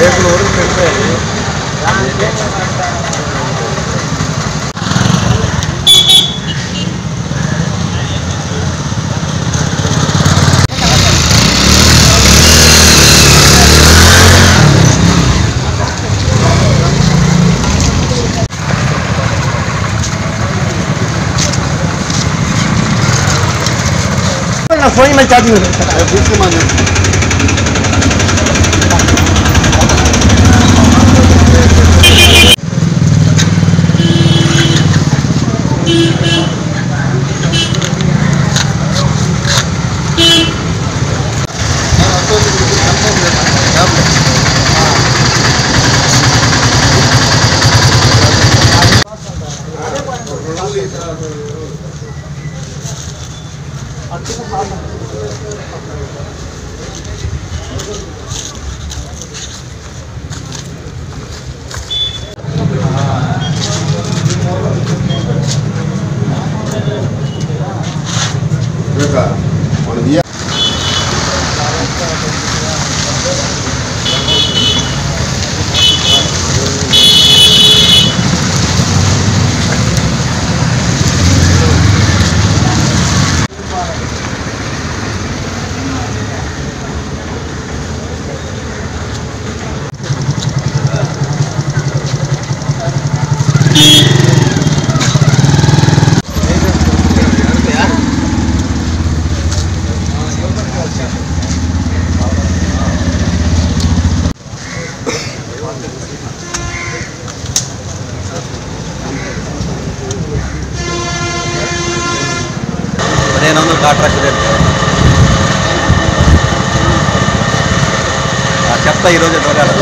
రేపుల వరకు పెట్టారు. ఫోన్ మళ్ళీ ఛార్జింగ్ చెప్తా ఈరోజు దొరకాలి.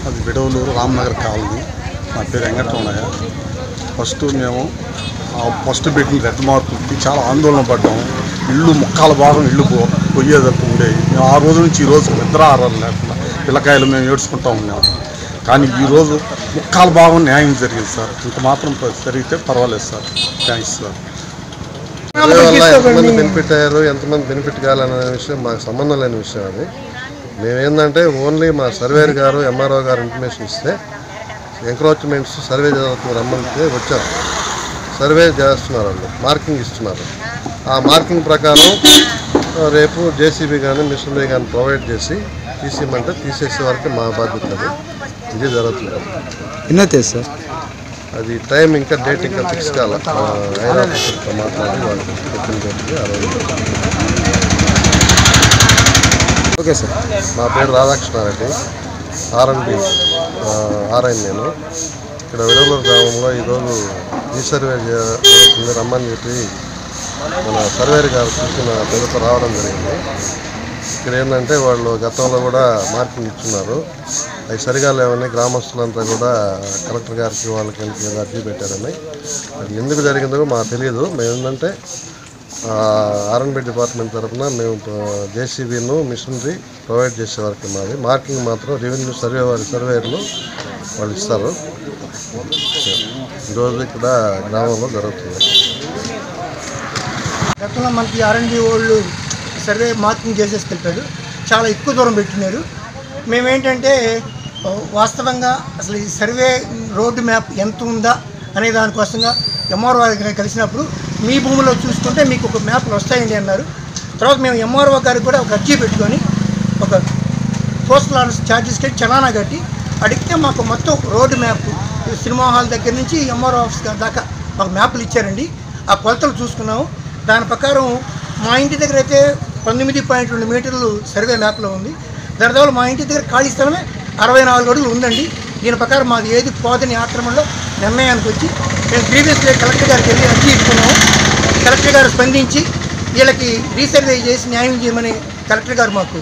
అది విడవలూరు రామ్నగర్ కాలనీ. నా పేరు వెంకటరమణయ్య. ఫస్ట్ మేము ఫస్ట్ పెట్టిన రెడ్ మార్కులకి చాలా ఆందోళన పడ్డాము. ఇళ్ళు ముక్కాల భాగం ఇళ్ళు పోయేదట్టు ఉండేవి. మేము ఆ రోజు నుంచి ఈ రోజు నిద్ర ఆరాలు లేకుండా పిల్లకాయలు మేము ఏడ్చుకుంటూ ఉన్నాము. కానీ ఈరోజు ముక్కాల భాగం న్యాయం జరిగింది సార్. ఇంత మాత్రం జరిగితే పర్వాలేదు సార్. Thanks sir. ఎంతమంది బెనిఫిట్ అయ్యారు, ఎంతమంది బెనిఫిట్ కావాలనే విషయం మాకు సంబంధం లేని విషయం. అది మేమేందంటే ఓన్లీ మా సర్వేర్ గారు ఎంఆర్ఓ గారు ఇన్ఫర్మేషన్ ఇస్తే ఎంక్రోచ్మెంట్స్ సర్వే రమ్మంటే వచ్చారు. సర్వే చేస్తున్నారు, వాళ్ళు మార్కింగ్ ఇస్తున్నారు. ఆ మార్కింగ్ ప్రకారం రేపు జేసీబీ కానీ మిషనరీ కానీ ప్రొవైడ్ చేసి తీసేయమంటే తీసేసే వరకు మా బాధ్యత. అది ఇది జరుగుతుంది. ఎన్నైతే సార్ అది టైం ఇంకా డేట్ ఇంకా ఫిక్స్ కావాలి. ఐఆర్ ఆఫీసర్తో మాట్లాడి వాళ్ళు చెప్పిన డేట్కి ఆ రోజు. Okay sir. నా పేరు రాధాకృష్ణారెడ్డి, ఆర్ఎండి ఆర్ఐన్. నేను ఇక్కడ విడవలూరు గ్రామంలో ఈరోజు రీసర్వే జరుగుతుంది రమ్మని చెప్పి మన సర్వేర్ గారు చూసిన పిల్లతో రావడం జరిగింది. ఇక్కడ ఏంటంటే వాళ్ళు గతంలో కూడా మార్కింగ్ ఇచ్చున్నారు. అవి సరిగా లేవని గ్రామస్తులంతా కూడా కలెక్టర్ గారికి వాళ్ళకి అర్జీ పెట్టారని. అది ఎందుకు జరిగిందో మాకు తెలియదు. మేము ఏంటంటే ఆర్ఎన్బి డిపార్ట్మెంట్ తరఫున మేము జేసీబీను మిషనరీ ప్రొవైడ్ చేసే వరకు మాది. మార్కింగ్ మాత్రం రెవెన్యూ సర్వేయర్లు వాళ్ళు ఇస్తారు. ఈరోజు ఇక్కడ గ్రామంలో జరుగుతుంది. గతంలో మనకి ఆర్ఎన్బి వాళ్ళు సర్వే మార్కింగ్ చేసేసుకెళ్తాడు. చాలా ఎక్కువ దూరం పెట్టినారు. మేమేంటంటే వాస్తవంగా అసలు ఈ సర్వే రోడ్డు మ్యాప్ ఎంత ఉందా అనే దానికోసంగా ఎంఆర్ఓ గారికి కలిసినప్పుడు మీ భూమిలో చూసుకుంటే మీకు ఒక మ్యాప్లు వస్తాయండి అన్నారు. తర్వాత మేము ఎంఆర్ఓ గారికి కూడా ఒక అర్జీ పెట్టుకొని ఒక పోస్టల్ ఆర్డర్స్ ఛార్జెస్కి చలానా కట్టి అడిగితే మాకు మొత్తం రోడ్డు మ్యాప్ సినిమా హాల్ దగ్గర నుంచి ఎంఆర్ఓ ఆఫీస్ దాకా మాకు మ్యాప్లు ఇచ్చారండి. ఆ కొలతలు చూసుకున్నాము. దాని ప్రకారం మా ఇంటి దగ్గర అయితే 19.2 మీటర్లు సర్వే మ్యాప్లో ఉంది. దాదాపు మా ఇంటి దగ్గర ఖాళీ స్థలమే 64 అడుగులు ఉందండి. దీని ప్రకారం మాది ఏది పోదని ఆక్రమణలో నిర్ణయానికి వచ్చి మేము గ్రీవెన్స్ కలెక్టర్ గారికి వెళ్ళి అర్జీ ఇచ్చుకున్నాము. కలెక్టర్ గారు స్పందించి వీళ్ళకి రీసర్వే చేసి న్యాయం చేయమని కలెక్టర్ గారు మాకు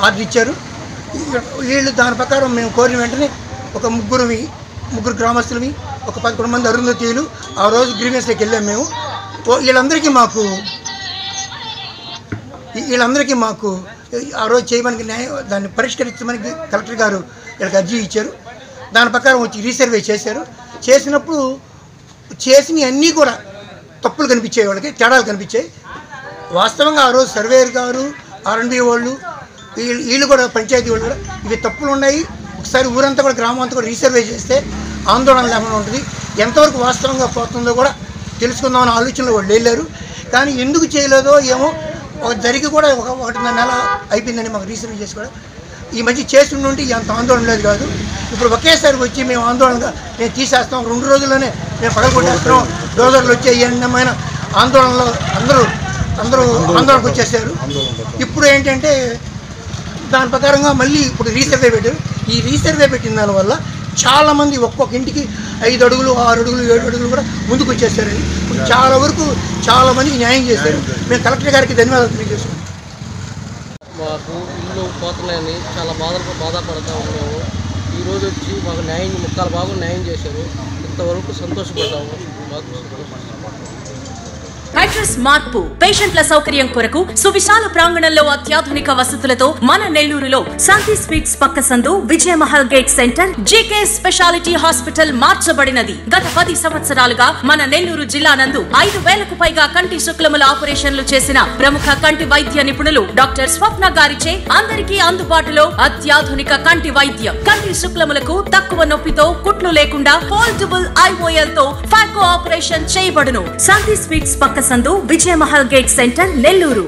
ఆర్డర్ ఇచ్చారు. వీళ్ళు దాని ప్రకారం మేము కోరిన వెంటనే ఒక ముగ్గురు గ్రామస్తులవి, ఒక 11 మంది అరుంధతీయులు ఆ రోజు గ్రీవెన్స్లోకి వెళ్ళాము. మేము వీళ్ళందరికీ మాకు ఆ రోజు చేయడానికి దాన్ని పరిష్కరించమని కలెక్టర్ గారు వీళ్ళకి అర్జీ ఇచ్చారు. దాని ప్రకారం వచ్చి రీసర్వే చేశారు. చేసినప్పుడు చేసినవన్నీ కూడా తప్పులు కనిపించాయి, వాళ్ళకి తేడాలు కనిపించాయి. వాస్తవంగా ఆ రోజు సర్వేయర్ గారు, R&B వాళ్ళు, వీళ్ళు కూడా పంచాయతీ వాళ్ళు కూడా ఇవి తప్పులు ఉన్నాయి, ఒకసారి ఊరంతా కూడా గ్రామం అంతా కూడా రీసర్వే చేస్తే ఆందోళన లేకుండా ఉంటుంది, ఎంతవరకు వాస్తవంగా పోతుందో కూడా తెలుసుకుందామని ఆలోచనలో వాళ్ళు వెళ్ళారు. కానీ ఎందుకు చేయలేదో ఏమో జరిగి కూడా 1.5 నెల అయిపోయిందని మాకు రీసర్వే చేసి కూడా ఈ మధ్య చేస్తుంటే అంత ఆందోళన లేదు కాదు. ఇప్పుడు ఒకేసారి వచ్చి మేము ఆందోళనగా మేము తీసేస్తాం, 2 రోజుల్లోనే మేము పగలగొట్టేస్తున్నాం, డోజర్లు వచ్చే అన్నమైన ఆందోళనలో అందరూ ఆందోళనకు వచ్చేసారు. ఇప్పుడు ఏంటంటే దాని ప్రకారంగా మళ్ళీ ఇప్పుడు రీసర్వే పెట్టారు. ఈ రీసర్వే పెట్టిన దానివల్ల చాలామంది ఒక్కొక్క ఇంటికి 5 అడుగులు 6 అడుగులు 7 అడుగులు కూడా ముందుకు వచ్చేసారని ఇప్పుడు చాలా వరకు చాలామందికి న్యాయం చేశారు. మేము కలెక్టర్ గారికి ధన్యవాదాలు తెలియజేస్తున్నాం. మాకు ఇల్లు పోతున్నాయని చాలా బాధపడతా ఉన్నాము. ఈరోజు వచ్చి మాకు న్యాయం 3 భాగం న్యాయం చేశారు. ఇంతవరకు సంతోషపడ్డాము. అడ్రస్ మార్పు పేషెంట్ల సౌకర్యం కొరకు సువిశాల ప్రాంగణంలో అత్యాధునిక వసతులతో మన నెల్లూరులో శాంతి స్వీట్స్ పక్క సందు Vijayamahal gate centre GK speciality hospital మార్చబడినది. గత 10 సంవత్సరాలుగా మన నెల్లూరు జిల్లా నందు 5,000కు పైగా కంటి శుక్లముల ఆపరేషన్లు చేసిన ప్రముఖ కంటి వైద్య నిపుణులు డాక్టర్ స్వప్న గారిచే అందరికీ అందుబాటులో అత్యాధునిక కంటి వైద్యం. కంటి శుక్లములకు తక్కువ నొప్పితో కుట్లు లేకుండా ఫోల్డబుల్ IOL తో ఫాకో ఆపరేషన్ చేయబడును. శాంతి స్వీట్స్ పక్క సందు విజయమహల్ గేట్ సెంటర్ నెల్లూరు.